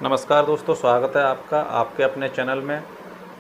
नमस्कार दोस्तों, स्वागत है आपका आपके अपने चैनल में।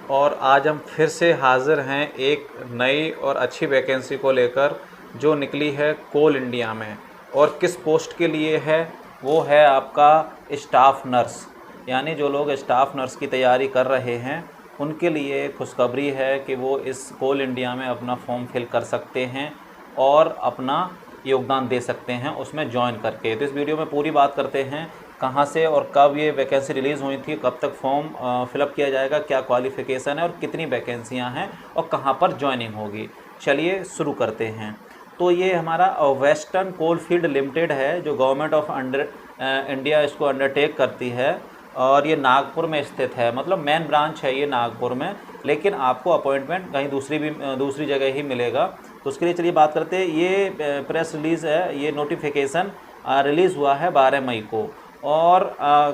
और आज हम फिर से हाज़िर हैं एक नई और अच्छी वैकेंसी को लेकर जो निकली है कोल इंडिया में। और किस पोस्ट के लिए है वो है आपका स्टाफ नर्स। यानी जो लोग स्टाफ नर्स की तैयारी कर रहे हैं उनके लिए खुशखबरी है कि वो इस कोल इंडिया में अपना फॉर्म फिल कर सकते हैं और अपना योगदान दे सकते हैं उसमें ज्वाइन करके। तो इस वीडियो में पूरी बात करते हैं कहाँ से और कब ये वैकेंसी रिलीज़ हुई थी, कब तक फॉर्म फिलअप किया जाएगा, क्या क्वालिफ़िकेशन है और कितनी वैकेंसियाँ हैं और कहाँ पर ज्वाइनिंग होगी। चलिए शुरू करते हैं। तो ये हमारा वेस्टर्न कोलफील्ड लिमिटेड है जो गवर्नमेंट ऑफ इंडिया इसको अंडरटेक करती है और ये नागपुर में स्थित है। मतलब मेन ब्रांच है ये नागपुर में, लेकिन आपको अपॉइंटमेंट कहीं दूसरी जगह ही मिलेगा। तो उसके लिए चलिए बात करते हैं। ये प्रेस रिलीज़ है, ये नोटिफिकेशन रिलीज़ हुआ है 12 मई को और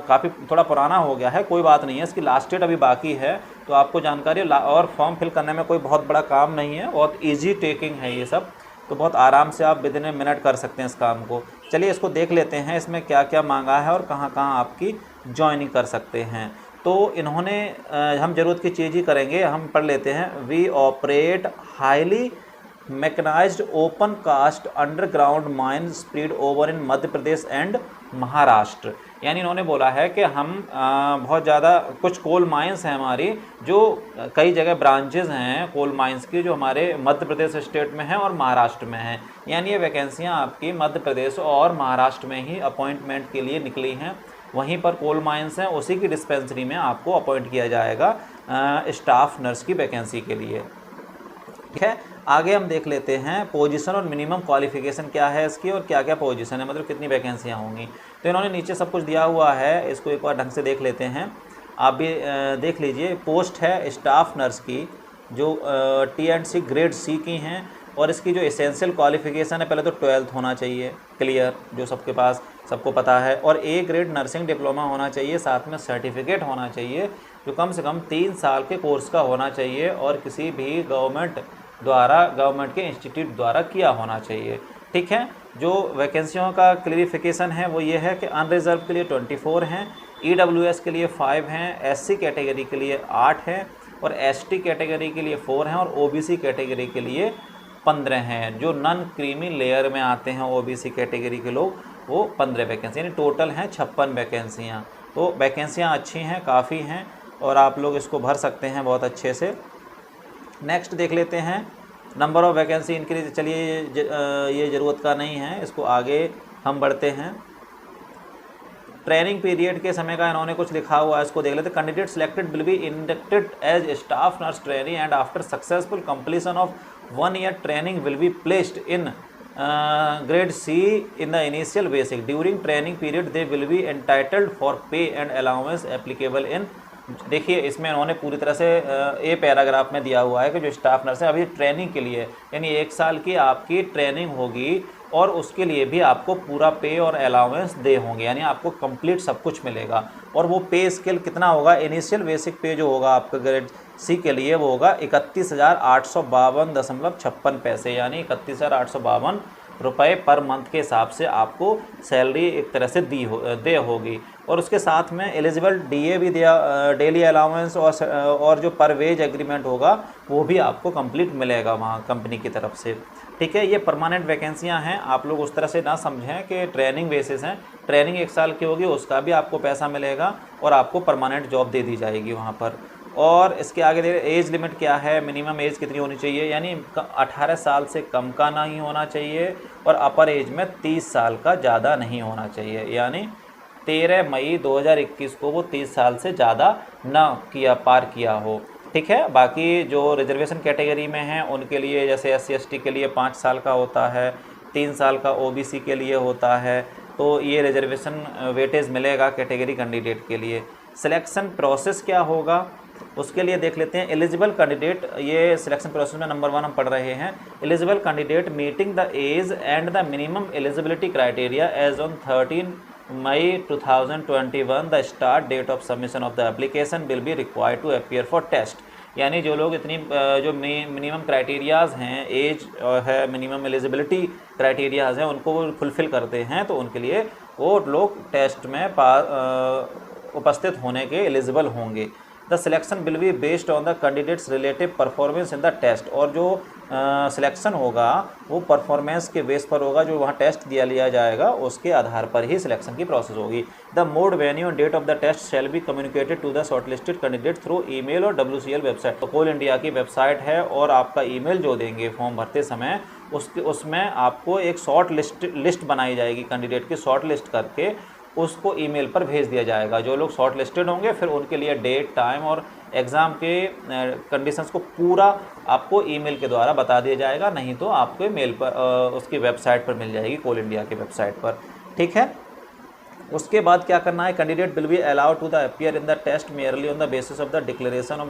काफ़ी थोड़ा पुराना हो गया है, कोई बात नहीं है, इसकी लास्ट डेट अभी बाकी है। तो आपको जानकारी और फॉर्म फिल करने में कोई बहुत बड़ा काम नहीं है, बहुत ईजी टेकिंग है ये सब। तो बहुत आराम से आप विदिन ए मिनट कर सकते हैं इस काम को। चलिए इसको देख लेते हैं, इसमें क्या क्या मांगा है और कहाँ कहाँ आपकी ज्वाइनिंग कर सकते हैं। तो इन्होंने हम ज़रूरत की चीज़ ही करेंगे, हम पढ़ लेते हैं। We operate highly mechanised open cast underground mine spread over in Madhya Pradesh and Maharashtra. यानी इन्होंने बोला है कि हम बहुत ज़्यादा कुछ कोल माइंस हैं हमारी, जो कई जगह ब्रांचेज हैं कोल माइंस की, जो हमारे मध्य प्रदेश स्टेट में हैं और महाराष्ट्र में हैं। यानी ये वैकेंसियाँ आपकी मध्य प्रदेश और महाराष्ट्र में ही अपॉइंटमेंट के लिए निकली हैं। वहीं पर कोल माइंस हैं, उसी की डिस्पेंसरी में आपको अपॉइंट किया जाएगा स्टाफ नर्स की वैकेंसी के लिए। ठीक है, आगे हम देख लेते हैं पोजीशन और मिनिमम क्वालिफिकेशन क्या है इसकी और क्या क्या पोजीशन है, मतलब कितनी वैकेंसियां होंगी। तो इन्होंने नीचे सब कुछ दिया हुआ है, इसको एक बार ढंग से देख लेते हैं। आप भी देख लीजिए। पोस्ट है स्टाफ नर्स की जो T&C ग्रेड सी की हैं और इसकी जो एसेंशियल क्वालिफिकेशन है, पहले तो 12th होना चाहिए क्लियर, जो सबके पास सबको पता है, और ए ग्रेड नर्सिंग डिप्लोमा होना चाहिए, साथ में सर्टिफिकेट होना चाहिए जो कम से कम 3 साल के कोर्स का होना चाहिए और किसी भी गवर्नमेंट के इंस्टीट्यूट द्वारा किया होना चाहिए। ठीक है, जो वैकेंसियों का क्लियरिफिकेशन है वो ये है कि अनरिजर्व के लिए 24 हैं, EWS के लिए 5 हैं, SC कैटेगरी के लिए 8 हैं और ST कैटेगरी के लिए 4 हैं और OBC कैटेगरी के लिए 15 हैं। जो नॉन क्रीमी लेयर में आते हैं OBC कैटेगरी के लोग, वो 15 वैकेंसी, यानी टोटल हैं 56 वैकेंसियाँ। तो वैकेंसियाँ अच्छी हैं, काफ़ी हैं और आप लोग इसको भर सकते हैं बहुत अच्छे से। नेक्स्ट देख लेते हैं नंबर ऑफ़ वैकेंसी इंक्रीज। चलिए ये ज़रूरत का नहीं है, इसको आगे हम बढ़ते हैं। ट्रेनिंग पीरियड के समय का इन्होंने कुछ लिखा हुआ है, इसको देख लेते हैं। Candidate selected will be inducted as staff nurse trainee and after successful completion of 1 year training will be placed in grade C in the initial basic. During training period they will be entitled for pay and allowance applicable in. देखिए इसमें इन्होंने पूरी तरह से a paragraph में दिया हुआ है कि जो स्टाफ नर्स है अभी ट्रेनिंग के लिए, यानी 1 साल की आपकी ट्रेनिंग होगी और उसके लिए भी आपको पूरा पे और अलाउंस दे होंगे, यानी आपको कंप्लीट सब कुछ मिलेगा। और वो पे स्केल कितना होगा, इनिशियल बेसिक पे जो होगा आपका ग्रेड सी के लिए वो होगा 31,852.56 पैसे, यानी 31,852 रुपये पर मंथ के हिसाब से आपको सैलरी एक तरह से दे होगी। और उसके साथ में एलिजिबल DA भी दिया, डेली अलाउंस और जो पर वेज एग्रीमेंट होगा वो भी आपको कंप्लीट मिलेगा वहाँ कंपनी की तरफ से। ठीक है, ये परमानेंट वैकेंसियाँ हैं, आप लोग उस तरह से ना समझें कि ट्रेनिंग बेसिस हैं। ट्रेनिंग 1 साल की होगी, उसका भी आपको पैसा मिलेगा और आपको परमानेंट जॉब दे दी जाएगी वहाँ पर। और इसके आगे एज लिमिट क्या है, मिनिमम एज कितनी होनी चाहिए, यानी 18 साल से कम का नहीं होना चाहिए और अपर एज में 30 साल का ज़्यादा नहीं होना चाहिए। यानी 13 मई 2021 को वो 30 साल से ज़्यादा ना पार किया हो। ठीक है, बाकी जो रिजर्वेशन कैटेगरी में हैं उनके लिए जैसे SC ST के लिए 5 साल का होता है, 3 साल का OBC के लिए होता है। तो ये रिजर्वेशन वेटेज मिलेगा कैटेगरी कैंडिडेट के लिए। सिलेक्शन प्रोसेस क्या होगा उसके लिए देख लेते हैं। एलिजिबल कैंडिडेट, ये सिलेक्शन प्रोसेस में नंबर 1 हम पढ़ रहे हैं। Eligible candidate meeting the age and the minimum eligibility criteria age on 13 May 2021 the start date of submission of the application will be required to appear for test. यानी जो लोग इतनी जो मिनिमम क्राइटेरियाज़ हैं, एज है, minimum eligibility criterias हैं, उनको वो फुलफ़िल करते हैं तो उनके लिए वो लोग टेस्ट में उपस्थित होने के एलिजिबल होंगे। The selection will be based on the candidates relative performance in the test, और जो सिलेक्शन होगा वो परफॉर्मेंस के बेस पर होगा, जो वहाँ टेस्ट दिया लिया जाएगा उसके आधार पर ही सिलेक्शन की प्रोसेस होगी। The mode, venue and date of the test shall be communicated to the shortlisted candidate through email और WCL वेबसाइट। तो कोल इंडिया की वेबसाइट है और आपका ईमेल जो देंगे फॉर्म भरते समय उसमें आपको एक शॉर्ट लिस्ट बनाई जाएगी, कैंडिडेट की शॉर्ट लिस्ट करके उसको ईमेल पर भेज दिया जाएगा। जो लोग शॉर्ट लिस्टेड होंगे फिर उनके लिए डेट, टाइम और एग्ज़ाम के कंडीशंस को पूरा आपको ईमेल के द्वारा बता दिया जाएगा, नहीं तो आपको मेल पर उसकी वेबसाइट पर मिल जाएगी, कोल इंडिया की वेबसाइट पर। ठीक है, उसके बाद क्या करना है, candidate will be allowed to the appear in the test merely on the basis of the declaration of,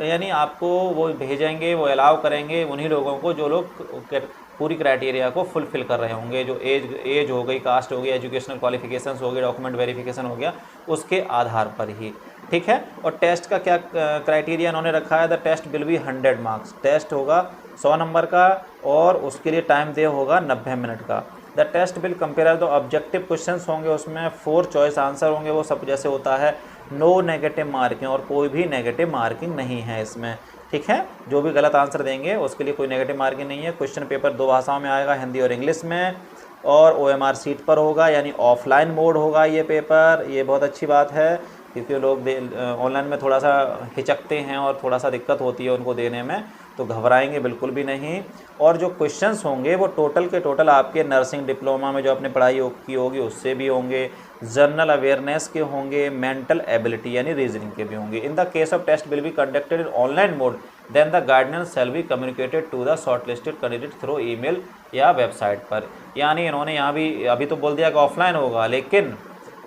यानी आपको वो भेजेंगे, वो अलाउ करेंगे उन्हीं लोगों को जो लोग पूरी क्राइटेरिया को फुलफिल कर रहे होंगे, जो एज हो गई, कास्ट हो गई, एजुकेशनल क्वालिफिकेशंस हो गए, डॉक्यूमेंट वेरिफिकेशन हो गया, उसके आधार पर ही। ठीक है, और टेस्ट का क्या क्राइटेरिया इन्होंने रखा है, the test will be 100 marks, test होगा 100 नंबर का और उसके लिए टाइम दे होगा 90 मिनट का। The test will compare the objective questions होंगे, उसमें 4 चॉइस आंसर होंगे, वो सब जैसे होता है, नो नेगेटिव मार्किंग, और कोई भी नेगेटिव मार्किंग नहीं है इसमें। ठीक है, जो भी गलत आंसर देंगे उसके लिए कोई नेगेटिव मार्किंग नहीं है। क्वेश्चन पेपर 2 भाषाओं में आएगा, हिंदी और इंग्लिश में, और OMR सीट पर होगा, यानी ऑफलाइन मोड होगा ये पेपर। ये बहुत अच्छी बात है क्योंकि लोग ऑनलाइन में थोड़ा सा हिचकते हैं और थोड़ा सा दिक्कत होती है उनको देने में, तो घबराएंगे बिल्कुल भी नहीं। और जो क्वेश्चंस होंगे वो टोटल के टोटल आपके नर्सिंग डिप्लोमा में जो आपने पढ़ाई की होगी उससे भी होंगे, जनरल अवेयरनेस के होंगे, मेंटल एबिलिटी यानी रीजनिंग के भी होंगे। In the case of test will be conducted in online mode, then the guidance shall be communicated to the shortlisted candidate through email या वेबसाइट पर। यानी इन्होंने यहाँ भी अभी तो बोल दिया कि ऑफलाइन होगा, लेकिन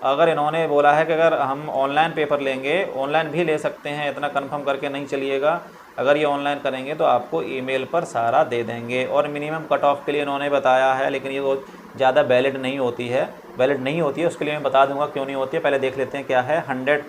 अगर इन्होंने बोला है कि अगर हम ऑनलाइन पेपर लेंगे, ऑनलाइन भी ले सकते हैं, इतना कंफर्म करके नहीं चलिएगा। अगर ये ऑनलाइन करेंगे तो आपको ईमेल पर सारा दे देंगे। और मिनिमम कट ऑफ के लिए इन्होंने बताया है, लेकिन ये बहुत ज़्यादा वैलिड नहीं होती है, उसके लिए मैं बता दूंगा क्यों नहीं होती है। पहले देख लेते हैं क्या है। 100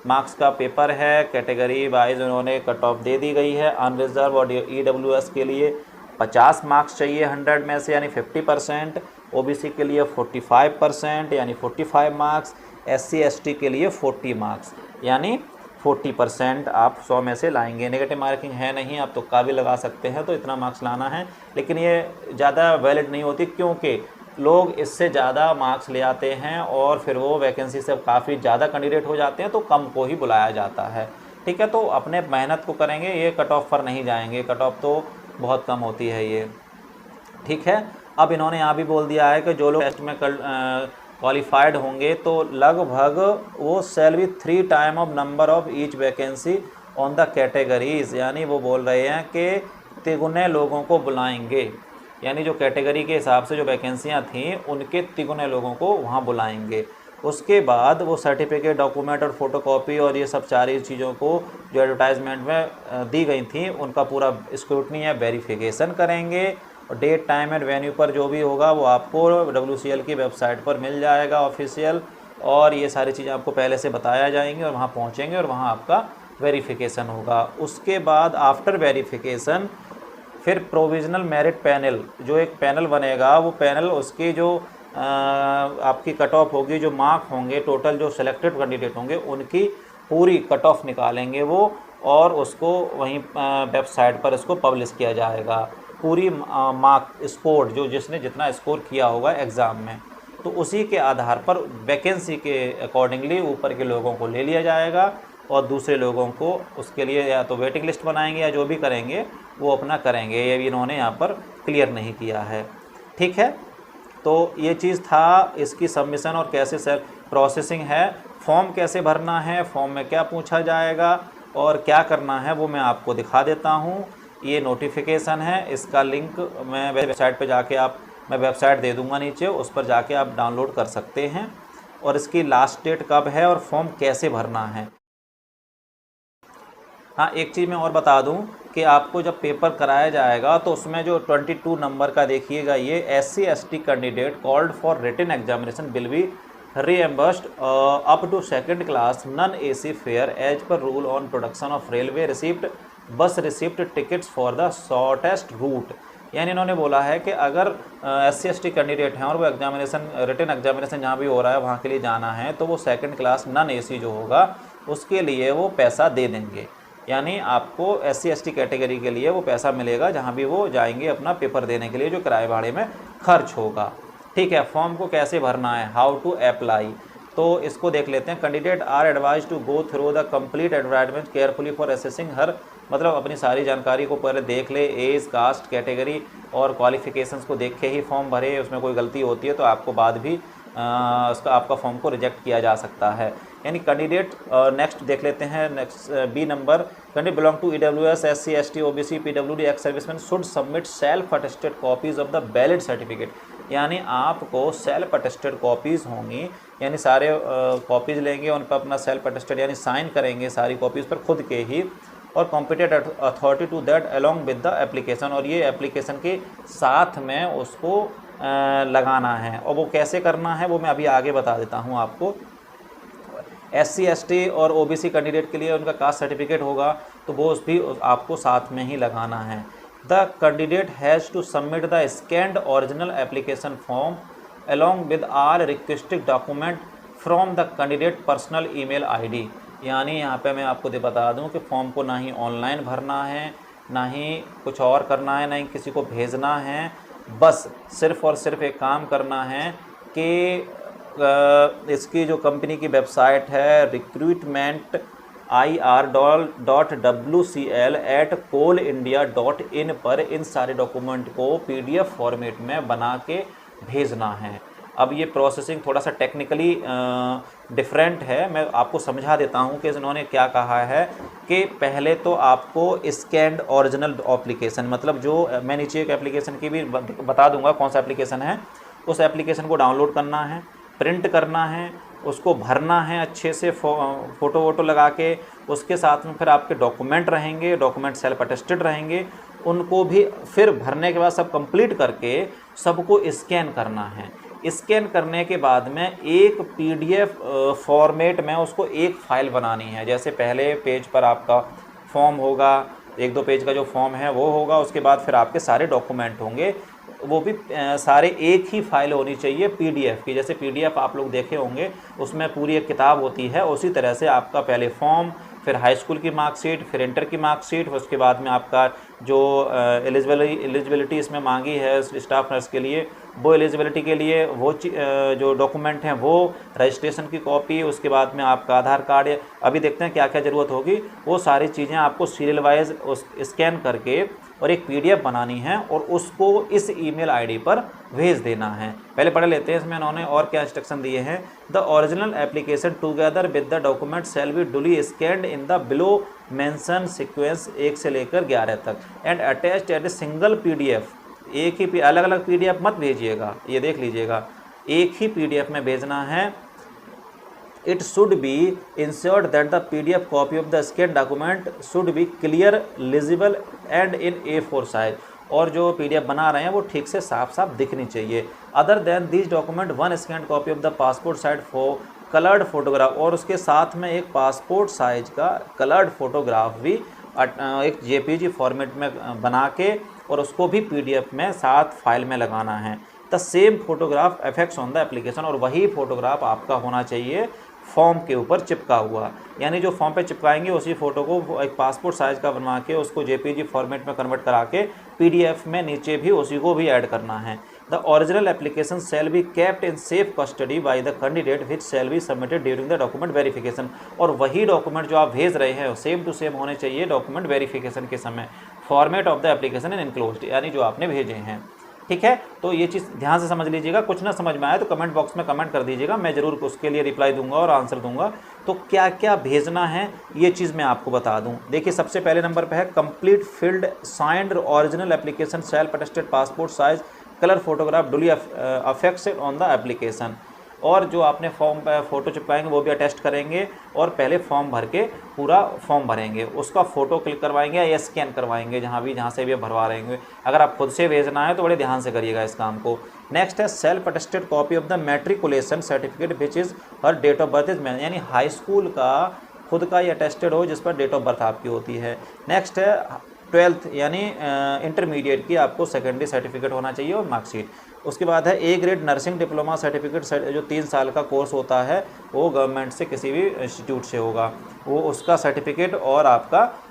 मार्क्स का पेपर है, कैटेगरी वाइज उन्होंने कट ऑफ दे दी गई है। अनरिजर्व और EWS के लिए 50 मार्क्स चाहिए 100 में से, यानी 50%। OBC के लिए 45% यानी 45 मार्क्स। SC ST के लिए 40 मार्क्स यानी 40% आप 100 में से लाएंगे। नेगेटिव मार्किंग है नहीं, आप तुक्का भी लगा सकते हैं, तो इतना मार्क्स लाना है। लेकिन ये ज़्यादा वैलिड नहीं होती क्योंकि लोग इससे ज़्यादा मार्क्स ले आते हैं और फिर वो वैकेंसी से काफ़ी ज़्यादा कैंडिडेट हो जाते हैं, तो कम को ही बुलाया जाता है। ठीक है, तो अपने मेहनत को करेंगे, ये कट ऑफ पर नहीं जाएंगे, कट ऑफ तो बहुत कम होती है ये। ठीक है, अब इन्होंने यहाँ भी बोल दिया है कि जो लोग टेस्ट में क्वालिफाइड होंगे तो लगभग वो shall be 3 time of number of each vacancy on the categories, यानी वो बोल रहे हैं कि तिगुने लोगों को बुलाएंगे, यानी जो कैटेगरी के हिसाब से जो वैकेंसियाँ थीं उनके तिगुने लोगों को वहाँ बुलाएंगे। उसके बाद वो सर्टिफिकेट, डॉक्यूमेंट और फोटोकॉपी और ये सब सारी चीज़ों को जो एडवर्टाइजमेंट में दी गई थी उनका पूरा स्क्रूटनी या वेरिफिकेशन करेंगे। और डेट, टाइम एंड वेन्यू पर जो भी होगा वो आपको WCL की वेबसाइट पर मिल जाएगा ऑफिशियल, और ये सारी चीज़ें आपको पहले से बताया जाएंगी और वहाँ पहुँचेंगे और वहाँ आपका वेरिफिकेशन होगा। उसके बाद आफ्टर वेरिफिकेशन फिर प्रोविज़नल मेरिट पैनल, जो एक पैनल बनेगा, वो पैनल उसकी जो आपकी कट ऑफ होगी, जो मार्क होंगे, टोटल जो सिलेक्टेड कैंडिडेट होंगे उनकी पूरी कट ऑफ निकालेंगे वो, और उसको वहीं वेबसाइट पर इसको पब्लिश किया जाएगा। पूरी मार्क स्कोर जो जिसने जितना स्कोर किया होगा एग्ज़ाम में, तो उसी के आधार पर वैकेंसी के अकॉर्डिंगली ऊपर के लोगों को ले लिया जाएगा और दूसरे लोगों को उसके लिए या तो वेटिंग लिस्ट बनाएंगे या जो भी करेंगे वो अपना करेंगे। ये भी इन्होंने यहाँ पर क्लियर नहीं किया है। ठीक है, तो ये चीज़ था इसकी सबमिशन और कैसे प्रोसेसिंग है, फॉर्म कैसे भरना है, फॉर्म में क्या पूछा जाएगा और क्या करना है वो मैं आपको दिखा देता हूँ। ये नोटिफिकेशन है, इसका लिंक मैं वेबसाइट पे जाके मैं वेबसाइट दे दूँगा नीचे, उस पर जाके आप डाउनलोड कर सकते हैं। और इसकी लास्ट डेट कब है और फॉर्म कैसे भरना है। हाँ, एक चीज़ मैं और बता दूं कि आपको जब पेपर कराया जाएगा तो उसमें जो 22 नंबर का देखिएगा, ये SC ST candidate called for written examination will be reimbursed up to 2nd class non-AC fare as per rule on production of railway receipt bus receipt tickets for the shortest route। यानी इन्होंने बोला है कि अगर SC/ST candidate हैं और वो examination, written examination जहाँ भी हो रहा है वहाँ के लिए जाना है, तो वो सेकंड क्लास नॉन AC जो होगा उसके लिए वो पैसा दे देंगे। यानी आपको SC/ST कैटेगरी के लिए वो पैसा मिलेगा जहाँ भी वो जाएंगे अपना पेपर देने के लिए, जो किराए भाड़े में खर्च होगा। ठीक है, फॉर्म को कैसे भरना है, हाउ टू अप्लाई, तो इसको देख लेते हैं। Candidate are advise to go through the complete advertisement carefully for assessing her, मतलब अपनी सारी जानकारी को पहले देख ले, एज, कास्ट, कैटेगरी और क्वालिफिकेशंस को देख के ही फॉर्म भरे। उसमें कोई गलती होती है तो आपको बाद भी उसका आपका फॉर्म को रिजेक्ट किया जा सकता है। यानी कैंडिडेट, नेक्स्ट देख लेते हैं, next B number, candidate belong to EWS, SC/ST, OBC, PWD, ex serviceman should submit self attested copies of the valid certificate. यानी आपको सेल्फ अटेस्टेड कॉपीज़ होंगी, यानी सारे कॉपीज़ लेंगे, उन पर अपना सेल्फ अटेस्टेड यानी साइन करेंगे सारी कॉपीज़ पर खुद के ही, और competent authority to that along with the application, और ये एप्लीकेशन के साथ में उसको लगाना है। और वो कैसे करना है वो मैं अभी आगे बता देता हूँ आपको। SC/ST और OBC कैंडिडेट के लिए उनका कास्ट सर्टिफिकेट होगा तो वो भी आपको साथ में ही लगाना है। The candidate has to submit the scanned original application form along with all requested document from the candidate personal email ID। यानी यहाँ पे मैं आपको बता दूँ कि फॉर्म को ना ही ऑनलाइन भरना है, ना ही कुछ और करना है, ना ही किसी को भेजना है, बस सिर्फ़ और सिर्फ एक काम करना है कि इसकी जो कंपनी की वेबसाइट है recruitmentir.wcl@coalindia.in पर इन सारे डॉक्यूमेंट को PDF फॉर्मेट में बना के भेजना है। अब ये प्रोसेसिंग थोड़ा सा टेक्निकली डिफरेंट है, मैं आपको समझा देता हूँ कि इन्होंने क्या कहा है कि पहले तो आपको स्कैन्ड ओरिजिनल एप्लीकेशन, मतलब जो मैं नीचे एक एप्लीकेशन की भी बता दूंगा कौन सा एप्लीकेशन है, उस एप्लीकेशन को डाउनलोड करना है, प्रिंट करना है, उसको भरना है अच्छे से फ़ोटो वोटो लगा के। उसके साथ में फिर आपके डॉक्यूमेंट रहेंगे, डॉक्यूमेंट सेल्फ अटेस्टेड रहेंगे, उनको भी फिर भरने के बाद सब कंप्लीट करके सबको स्कैन करना है। स्कैन करने के बाद में एक PDF फॉर्मेट में उसको एक फ़ाइल बनानी है। जैसे पहले पेज पर आपका फॉर्म होगा, 1-2 पेज का जो फॉर्म है वो होगा, उसके बाद फिर आपके सारे डॉक्यूमेंट होंगे, वो भी सारे एक ही फाइल होनी चाहिए PDF की। जैसे PDF आप लोग देखे होंगे उसमें पूरी एक किताब होती है, उसी तरह से आपका पहले फॉर्म, फिर हाई स्कूल की मार्कशीट, फिर इंटर की मार्कशीट, उसके बाद में आपका जो एलिजिबिलिटी इसमें मांगी है स्टाफ नर्स के लिए, वो एलिजिबिलिटी के लिए वो जो डॉक्यूमेंट हैं वो, रजिस्ट्रेशन की कॉपी, उसके बाद में आपका आधार कार्ड, अभी देखते हैं क्या क्या ज़रूरत होगी। वो सारी चीज़ें आपको सीरियल वाइज स्कैन करके और एक PDF बनानी है और उसको इस ईमेल ID पर भेज देना है। पहले पढ़ लेते हैं इसमें इन्होंने और क्या इंस्ट्रक्शन दिए हैं। The original application together with the document shall be duly scanned in the below mention sequence 1 से लेकर 11 तक and attached at a single PDF। एक ही अलग अलग PDF मत भेजिएगा, ये देख लीजिएगा, एक ही PDF में भेजना है। It should be ensured that the PDF copy of the scanned document should be clear, legible and in A4 size। और जो PDF बना रहे हैं वो ठीक से साफ साफ दिखनी चाहिए। Other than this document one scanned copy of the passport size for coloured photograph, और उसके साथ में एक पासपोर्ट साइज का कलर्ड फोटोग्राफ भी एक JPG फॉर्मेट में बना के और उसको भी PDF में साथ फाइल में लगाना है। The same photograph effects on the application, और वही फोटोग्राफ आपका होना चाहिए फॉर्म के ऊपर चिपका हुआ। यानी जो फॉर्म पे चिपकाएंगे उसी फ़ोटो को एक पासपोर्ट साइज़ का बनवा के उसको JPG फॉर्मेट में कन्वर्ट करा के PDF में नीचे भी उसी को भी ऐड करना है। The original application shall be kept in safe custody by the candidate which shall be submitted during the document verification, और वही डॉक्यूमेंट जो आप भेज रहे हैं सेम टू सेम होने चाहिए डॉक्यूमेंट वेरिफिकेशन के समय। Format of the application in enclosed, यानी जो आपने भेजे हैं। ठीक है, तो ये चीज़ ध्यान से समझ लीजिएगा। कुछ ना समझ में आए तो कमेंट बॉक्स में कमेंट कर दीजिएगा, मैं ज़रूर उसके लिए रिप्लाई दूंगा और आंसर दूंगा। तो क्या क्या भेजना है ये चीज़ मैं आपको बता दूं। देखिए सबसे पहले नंबर पे है complete field signed original application self attested passport size colour photograph duly affected on the application, और जो आपने फॉर्म पर फ़ोटो चिपकाएंगे वो भी अटेस्ट करेंगे और पहले फॉर्म भर के पूरा फॉर्म भरेंगे, उसका फ़ोटो क्लिक करवाएंगे या स्कैन करवाएंगे जहाँ से भी भरवा रहेंगे। अगर आप खुद से भेजना है तो बड़े ध्यान से करिएगा इस काम को। नेक्स्ट है self attested copy of the matriculation certificate which is her date of birth is man, यानी हाई स्कूल का खुद का ये अटेस्टेड हो जिस पर डेट ऑफ बर्थ आपकी होती है। नेक्स्ट है 12th यानी इंटरमीडिएट की आपको सेकेंडरी सर्टिफिकेट होना चाहिए और मार्कशीट। उसके बाद है A grade nursing diploma certificate, जो 3 साल का कोर्स होता है वो गवर्नमेंट से किसी भी इंस्टीट्यूट से होगा, वो उसका सर्टिफिकेट और आपका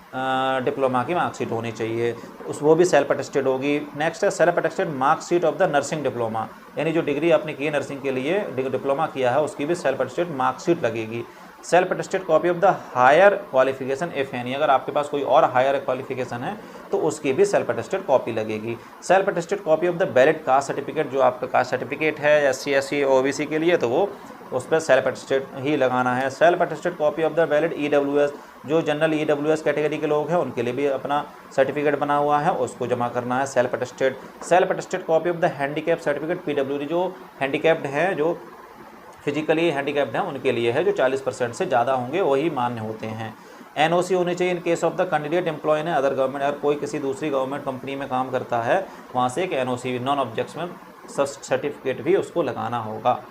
डिप्लोमा की मार्कशीट होनी चाहिए, वो भी सेल्फ अटेस्टेड होगी। नेक्स्ट है self attested marksheet of the nursing diploma, यानी जो डिग्री आपने की है नर्सिंग के लिए, डिप्लोमा किया है, उसकी भी सेल्फ अटेस्टेड मार्कशीट लगेगी। Self attested copy of the higher qualification if any, अगर आपके पास कोई और हायर क्वालिफिकेशन है तो उसकी भी सेल्फ अटेस्टेड कॉपी लगेगी। Self attested copy of the valid caste certificate, जो आपका कास्ट सर्टिफिकेट है SC SC OBC के लिए, तो वो उस पर सेल्फ अटेस्टेड ही लगाना है। Self attested copy of the valid EWS, जो जनरल EWS कैटेगरी के लोग हैं उनके लिए भी अपना सर्टिफिकेट बना हुआ है, उसको जमा करना है self attested. Self attested copy of the handicap certificate PWD, जो हैंडीकैप्ड हैं, जो फिजिकली हैंडीकैप्ड हैं उनके लिए है, जो 40% से ज़्यादा होंगे वही मान्य होते हैं। NOC होनी चाहिए in case of the candidate employ ने अदर गवर्नमेंट, अगर कोई किसी दूसरी गवर्नमेंट कंपनी में काम करता है वहाँ से एक NOC नॉन ऑब्जेक्शन सर्टिफिकेट भी उसको लगाना होगा।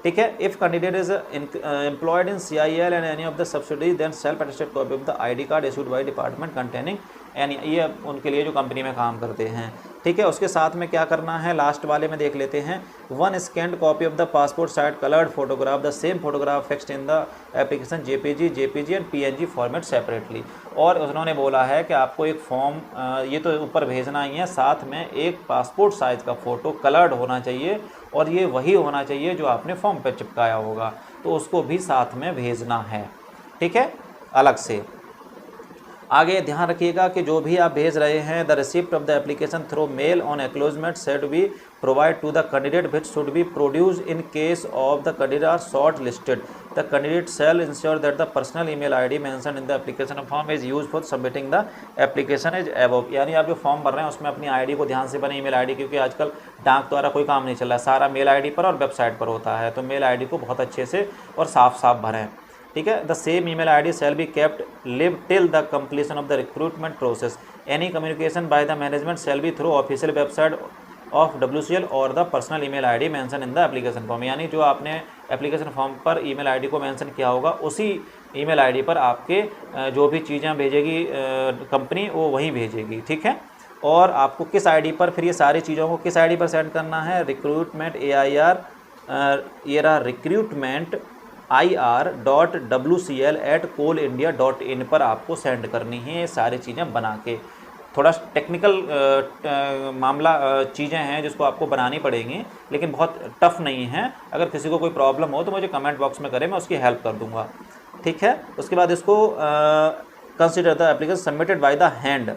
ठीक है। If candidate is employed in CIL and any of the subsidies then self attested copy of the ID card issued by department containing any, ये उनके लिए जो कंपनी में काम करते हैं। ठीक है। उसके साथ में क्या करना है, लास्ट वाले में देख लेते हैं। 1 scanned copy of the passport size coloured photograph, the same photograph fixed in the application JPG and PNG format separately. और उन्होंने बोला है कि आपको एक फॉर्म, ये तो ऊपर भेजना ही है, साथ में एक पासपोर्ट साइज़ का फ़ोटो कलर्ड होना चाहिए और ये वही होना चाहिए जो आपने फॉर्म पर चिपकाया होगा, तो उसको भी साथ में भेजना है। ठीक है, अलग से। आगे ध्यान रखिएगा कि जो भी आप भेज रहे हैं, the receipt of the application through mail on acknowledgement said be provide to the candidate which should be produce in case of the candidate are short listed. The candidate shall ensure that the personal email ID mention in the application form is use for submitting the application is above, यानी आप जो form भर रहे हैं उसमें अपनी ID को ध्यान से बने, ईमेल ID, क्योंकि आजकल डाक द्वारा कोई काम नहीं चल रहा है, सारा मेल ID पर और वेबसाइट पर होता है, तो मेल ID को बहुत अच्छे से और साफ साफ भरें। ठीक है। The same email ID shall be kept live till the completion of the recruitment process. Any communication by the management shall be through official website of WCL और the personal email ID mention in the application form, यानी जो आपने application form पर email ID को mention किया होगा उसी email ID पर आपके जो भी चीज़ें भेजेगी कंपनी वो वहीं भेजेगी। ठीक है। और आपको किस ID पर, फिर ये सारी चीज़ों को किस ID पर सेंड करना है, रिक्रूटमेंट AIR, ये रहा रिक्रूटमेंट ir.wcl@coalindia.in पर आपको सेंड करनी है ये सारी चीज़ें बना के। थोड़ा टेक्निकल मामला चीज़ें हैं जिसको आपको बनानी पड़ेंगी, लेकिन बहुत टफ नहीं है। अगर किसी को कोई प्रॉब्लम हो तो मुझे कमेंट बॉक्स में करें, मैं उसकी हेल्प कर दूंगा। ठीक है। उसके बाद इसको consider the application submitted by the hand.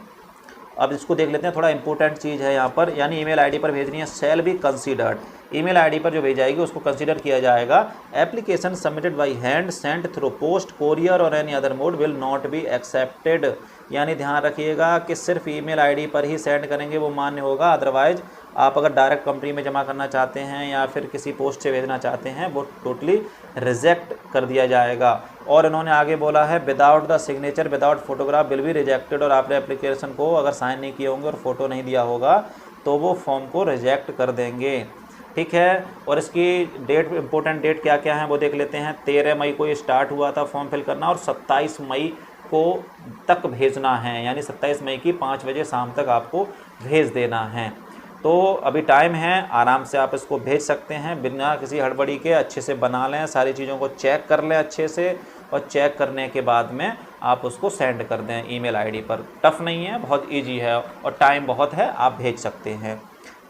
अब इसको देख लेते हैं, थोड़ा इंपॉर्टेंट चीज़ है यहाँ पर, यानी ईमेल ID पर भेजनी है, shall be considered, email ID पर जो भेज जाएगी उसको कंसीडर किया जाएगा। Application submitted by hand sent through post courier और any other mode will not be accepted, यानी ध्यान रखिएगा कि सिर्फ ईमेल ID पर ही सेंड करेंगे वो मान्य होगा, अदरवाइज आप अगर डायरेक्ट कंपनी में जमा करना चाहते हैं या फिर किसी पोस्ट से भेजना चाहते हैं वो टोटली रिजेक्ट कर दिया जाएगा। और इन्होंने आगे बोला है without the signature without photograph will be rejected, और आपने एप्लीकेशन को अगर साइन नहीं किए होंगे और फोटो नहीं दिया होगा तो वो फॉर्म को रिजेक्ट कर देंगे। ठीक है। और इसकी डेट, इंपॉर्टेंट डेट क्या क्या है वो देख लेते हैं। 13 मई को ये स्टार्ट हुआ था फॉर्म फिल करना और 27 मई को तक भेजना है, यानी 27 मई की 5 बजे शाम तक आपको भेज देना है। तो अभी टाइम है, आराम से आप इसको भेज सकते हैं बिना किसी हड़बड़ी के। अच्छे से बना लें, सारी चीज़ों को चेक कर लें अच्छे से, और चेक करने के बाद में आप उसको सेंड कर दें ईमेल ID पर। टफ़ नहीं है, बहुत इजी है और टाइम बहुत है, आप भेज सकते हैं।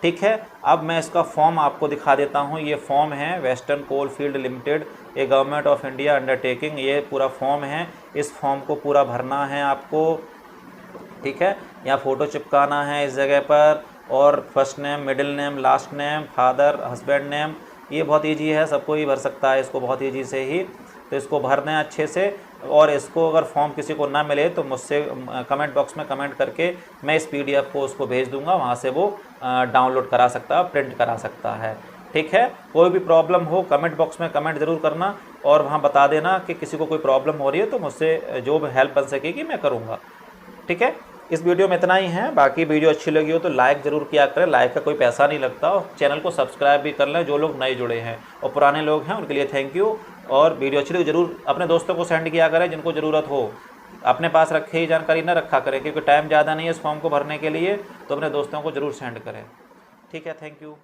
ठीक है। अब मैं इसका फॉर्म आपको दिखा देता हूँ। ये फॉर्म है western coal field limited, a government of India undertaking, ये पूरा फॉर्म है। इस फॉर्म को पूरा भरना है आपको। ठीक है। यहाँ फ़ोटो चिपकाना है इस जगह पर, और first name, middle name, last name, father, husband name, ये बहुत इजी है, सबको ही भर सकता है इसको बहुत इजी से ही। तो इसको भर दें अच्छे से, और इसको अगर फॉर्म किसी को ना मिले तो मुझसे कमेंट बॉक्स में कमेंट करके मैं इस PDF को उसको भेज दूंगा, वहाँ से वो डाउनलोड करा सकता है, प्रिंट करा सकता है। ठीक है। कोई भी प्रॉब्लम हो कमेंट बॉक्स में कमेंट ज़रूर करना और वहाँ बता देना कि किसी को कोई प्रॉब्लम हो रही है, तो मुझसे जो भी हेल्प बन सकेगी मैं करूँगा। ठीक है। इस वीडियो में इतना ही है। बाकी वीडियो अच्छी लगी हो तो लाइक ज़रूर किया करें, लाइक का कोई पैसा नहीं लगता, और चैनल को सब्सक्राइब भी कर लें जो लोग नए जुड़े हैं, और पुराने लोग हैं उनके लिए थैंक यू। और वीडियो अच्छी लगी ज़रूर अपने दोस्तों को सेंड किया करें जिनको ज़रूरत हो। अपने पास रखे ही जानकारी न रखा करें, क्योंकि टाइम ज़्यादा नहीं है इस फॉर्म को भरने के लिए, तो अपने दोस्तों को ज़रूर सेंड करें। ठीक है, थैंक यू।